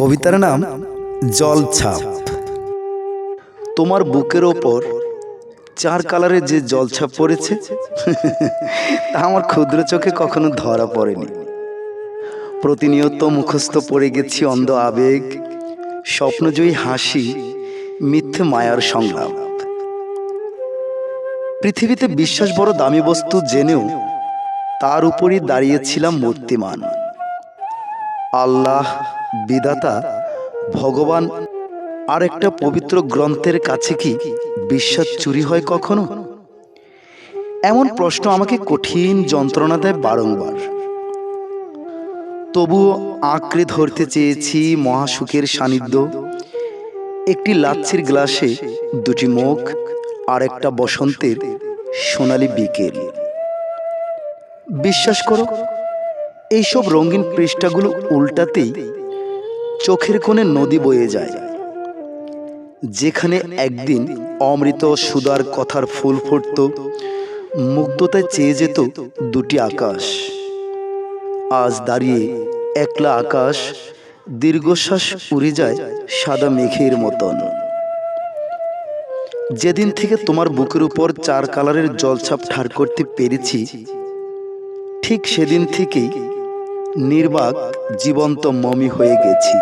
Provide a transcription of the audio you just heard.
কবিতার নাম জলছাপ। তোমার বুকের ওপর 4 কালারের যে জলছাপ পড়েছে তা আমার ক্ষুদ্র চোখে কখনো ধরা পড়েনি। প্রতিনিয়ত মুখস্থ পড়ে গেছি অন্ধ আবেগ, স্বপ্নজয়ী হাসি, মিথ্যে মায়ার সংলাপ। পৃথিবীতে বিশ্বাস বড় দামি বস্তু জেনেও তার উপরই দাঁড়িয়েছিলাম মূর্তিমান। আল্লাহ, বিধাতা, ভগবান আর একটা পবিত্র গ্রন্থের কাছে কি বিশ্বাস চুরি হয় কখনো? এমন প্রশ্ন আমাকে কঠিন যন্ত্রণা দেয় বারংবার। তবুও আঁকড়ে ধরতে চেয়েছি মহাসুখের সান্নিধ্য। একটি লাচ্ছির গ্লাসে 2টি মুখ আর একটা বসন্তের সোনালি বিকেল। বিশ্বাস করো, এইসব রঙিন পৃষ্ঠাগুলো উল্টাতেই চোখের কোণে নদী বয়ে যায়, যেখানে একদিন অমৃত সুধার কথার ফুল ফুটত, মুগ্ধতায় চেয়ে যেত 2টি আকাশ। আজ দাঁড়িয়ে একলা আকাশ, দীর্ঘশ্বাস উড়ে যায় সাদা মেঘের মতন। যেদিন থেকে তোমার বুকের উপর 4 কালারের জলছাপ ঠাড় করতে পেরেছি, ঠিক সেদিন থেকেই নির্বাক জীবন্ত মমি হয়ে গেছি।